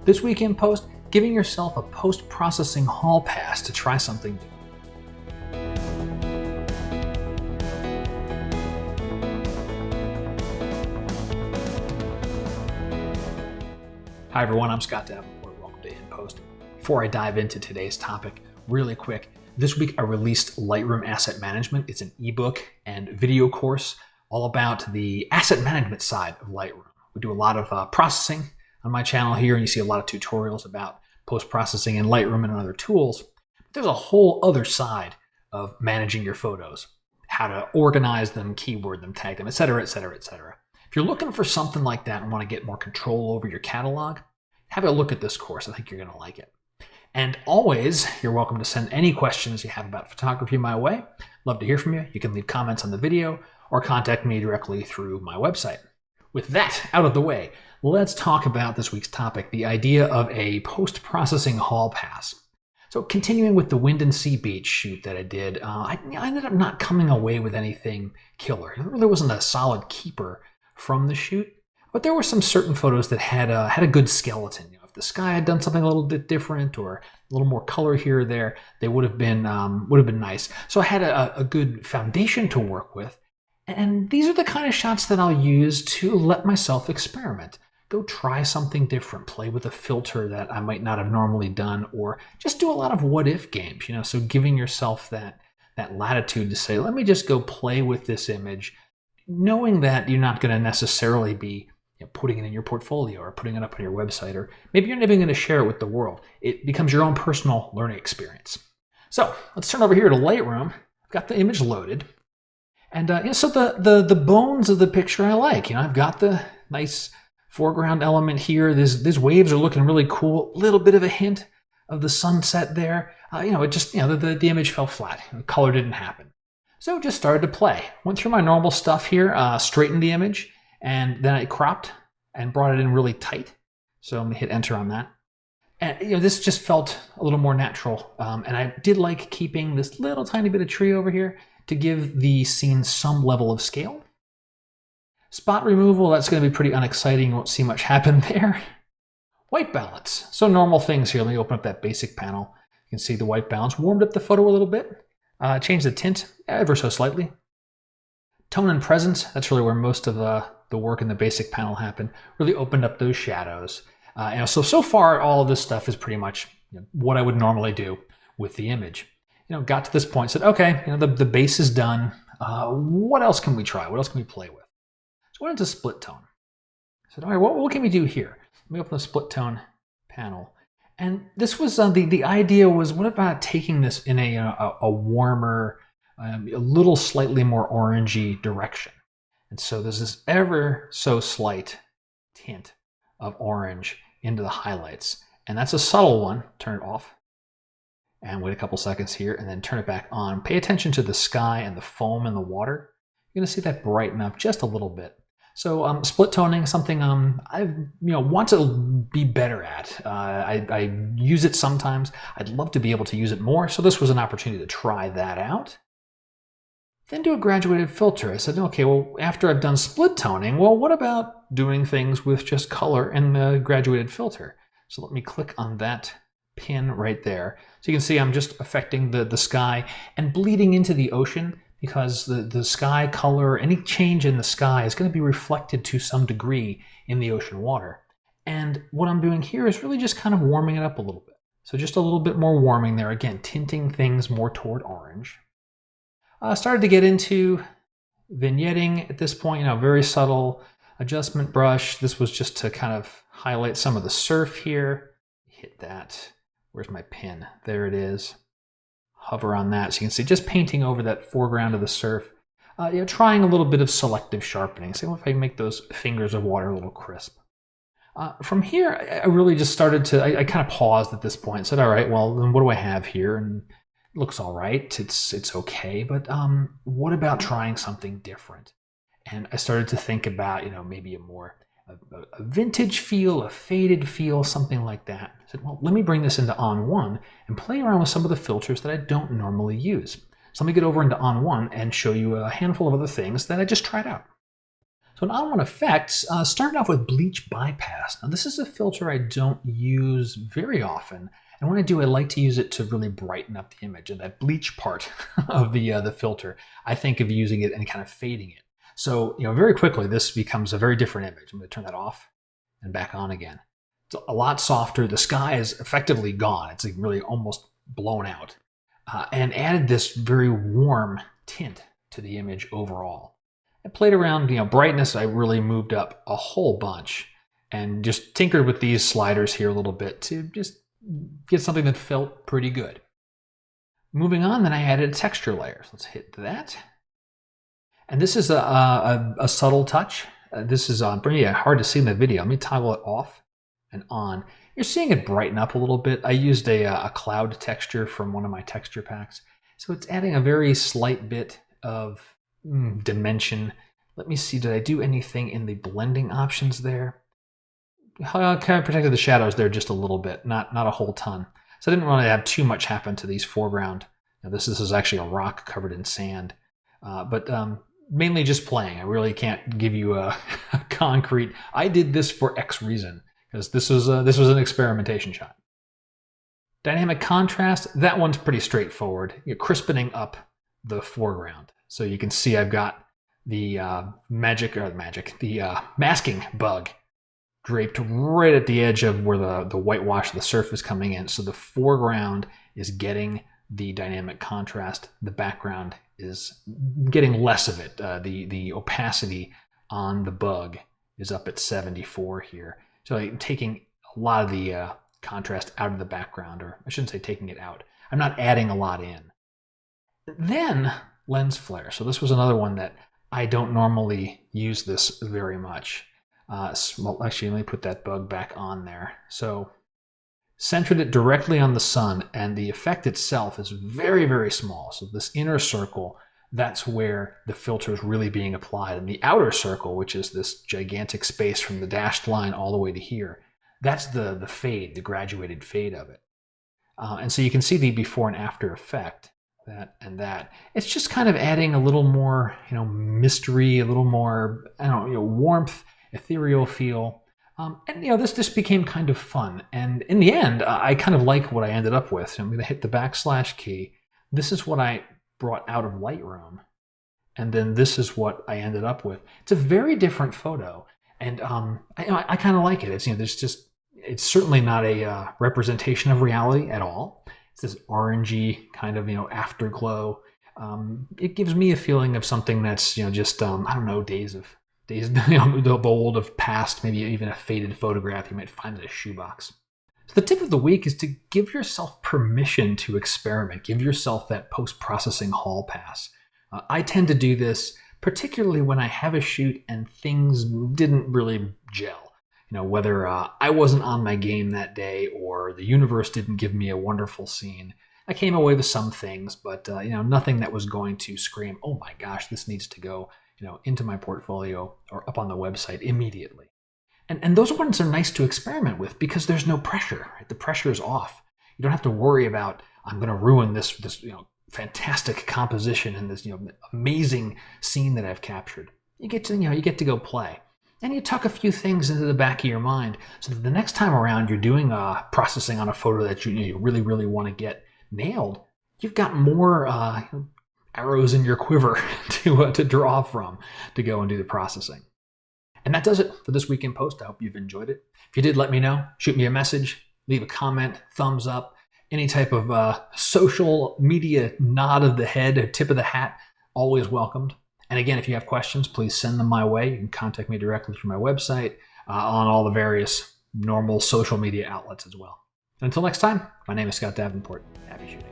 This week in post, giving yourself a post-processing hall pass to try something new. Hi everyone, I'm Scott Davenport. Welcome to In Post. Before I dive into today's topic, really quick, this week I released Lightroom Asset Management. It's an ebook and video course all about the asset management side of Lightroom. We do a lot of processing on my channel here, and you see a lot of tutorials about post-processing in Lightroom and other tools. But there's a whole other side of managing your photos, how to organize them, keyword them, tag them, etc., etc., etc. If you're looking for something like that and want to get more control over your catalog, have a look at this course. I think you're going to like it. And always, you're welcome to send any questions you have about photography my way. Love to hear from you. You can leave comments on the video or contact me directly through my website. With that out of the way, let's talk about this week's topic, the idea of a post-processing hall pass. So continuing with the Windansea Beach shoot that I did, I ended up not coming away with anything killer. There really wasn't a solid keeper from the shoot, but there were some certain photos that had a good skeleton. You know, if the sky had done something a little bit different or a little more color here or there, they would have been nice. So I had a good foundation to work with. And these are the kind of shots that I'll use to let myself experiment. Go try something different, play with a filter that I might not have normally done, or just do a lot of what-if games, you know, so giving yourself that latitude to say, let me just go play with this image, knowing that you're not going to necessarily be putting it in your portfolio or putting it up on your website, or maybe you're never going to share it with the world. It becomes your own personal learning experience. So let's turn over here to Lightroom. I've got the image loaded. And so the bones of the picture I like. You know, I've got the nice foreground element here. These waves are looking really cool. A little bit of a hint of the sunset there. It just, the image fell flat. The color didn't happen. So just started to play. Went through my normal stuff here, straightened the image, and then I cropped and brought it in really tight. So I'm gonna hit enter on that. And this just felt a little more natural. And I did like keeping this little tiny bit of tree over here to give the scene some level of scale. Spot removal, that's going to be pretty unexciting. You won't see much happen there. White balance. So normal things here. Let me open up that basic panel. You can see the white balance. Warmed up the photo a little bit. Changed the tint ever so slightly. Tone and presence, that's really where most of the work in the basic panel happened. Really opened up those shadows. So far, all of this stuff is pretty much what I would normally do with the image. Got to this point, said, okay, the base is done. What else can we try? What else can we play with? So I went into split tone. I said, all right, what can we do here? Let me open the split tone panel. And this was, the idea was, what about taking this in a warmer, a little slightly more orangey direction? And so there's this ever so slight tint of orange into the highlights. And that's a subtle one. Turn it off. And wait a couple seconds here, and then turn it back on. Pay attention to the sky and the foam in the water. You're going to see that brighten up just a little bit. So split toning, something I want to be better at. I use it sometimes. I'd love to be able to use it more. So this was an opportunity to try that out. Then do a graduated filter. I said, okay, well, after I've done split toning, well, what about doing things with just color and the graduated filter? So let me click on that pin right there. So you can see I'm just affecting the sky and bleeding into the ocean, because the sky color, any change in the sky is going to be reflected to some degree in the ocean water. And what I'm doing here is really just kind of warming it up a little bit. So just a little bit more warming there. Again, tinting things more toward orange. I started to get into vignetting at this point, very subtle adjustment brush. This was just to kind of highlight some of the surf here. Hit that. Where's my pin? There it is. Hover on that. So you can see just painting over that foreground of the surf. Trying a little bit of selective sharpening. See if I can make those fingers of water a little crisp. From here, I really just started to, I kind of paused at this point and said, all right, well, then what do I have here? And it looks all right. It's okay. But what about trying something different? And I started to think about, maybe a vintage feel, a faded feel, something like that. I said, well, let me bring this into OnOne and play around with some of the filters that I don't normally use. So let me get over into OnOne and show you a handful of other things that I just tried out. So in OnOne effects, starting off with bleach bypass. Now this is a filter I don't use very often. And when I do, I like to use it to really brighten up the image. And that bleach part of the filter, I think of using it and kind of fading it. So, very quickly, this becomes a very different image. I'm going to turn that off and back on again. It's a lot softer. The sky is effectively gone. It's really almost blown out. And added this very warm tint to the image overall. I played around, brightness, I really moved up a whole bunch and just tinkered with these sliders here a little bit to just get something that felt pretty good. Moving on, then I added a texture layer. So let's hit that. And this is a subtle touch. This is pretty hard to see in the video. Let me toggle it off and on. You're seeing it brighten up a little bit. I used a cloud texture from one of my texture packs. So it's adding a very slight bit of dimension. Let me see, did I do anything in the blending options there? Kind of protected the shadows there just a little bit, not a whole ton. So I didn't really have too much happen to these foreground. Now this is actually a rock covered in sand, but mainly just playing. I really can't give you a concrete, I did this for X reason, because this was an experimentation shot. Dynamic contrast, that one's pretty straightforward. You're crispening up the foreground. So you can see I've got the masking bug draped right at the edge of where the whitewash of the surf is coming in. So the foreground is getting the dynamic contrast. The background is getting less of it. The opacity on the bug is up at 74 here. So I'm taking a lot of the contrast out of the background, or I shouldn't say taking it out. I'm not adding a lot in. Then lens flare. So this was another one that I don't normally use this very much. Well, actually, let me put that bug back on there. So centered it directly on the sun, and the effect itself is very, very small. So this inner circle, that's where the filter is really being applied. And the outer circle, which is this gigantic space from the dashed line all the way to here, that's the fade, the graduated fade of it. And so you can see the before and after effect, that and that. It's just kind of adding a little more, mystery, a little more, warmth, ethereal feel. And this became kind of fun. And in the end, I kind of like what I ended up with. So I'm going to hit the / key. This is what I brought out of Lightroom. And then this is what I ended up with. It's a very different photo. And I kind of like it. It's certainly not a representation of reality at all. It's this orangey kind of, afterglow. It gives me a feeling of something that's, just, I don't know, days the old of past, maybe even a faded photograph you might find in a shoebox. So the tip of the week is to give yourself permission to experiment. Give yourself that post-processing hall pass. I tend to do this particularly when I have a shoot and things didn't really gel. Whether I wasn't on my game that day or the universe didn't give me a wonderful scene. I came away with some things, but nothing that was going to scream, oh my gosh, this needs to go into my portfolio or up on the website immediately. And those ones are nice to experiment with because there's no pressure. Right? The pressure is off. You don't have to worry about, I'm going to ruin this fantastic composition and this amazing scene that I've captured. You get to go play. And you tuck a few things into the back of your mind so that the next time around you're doing processing on a photo that you really, really want to get nailed, you've got more arrows in your quiver to draw from to go and do the processing. And that does it for this Week in Post. I hope you've enjoyed it. If you did, let me know. Shoot me a message, leave a comment, thumbs up, any type of social media nod of the head or tip of the hat, always welcomed. And again, if you have questions, please send them my way. You can contact me directly through my website, on all the various normal social media outlets as well. And until next time, my name is Scott Davenport. Happy shooting.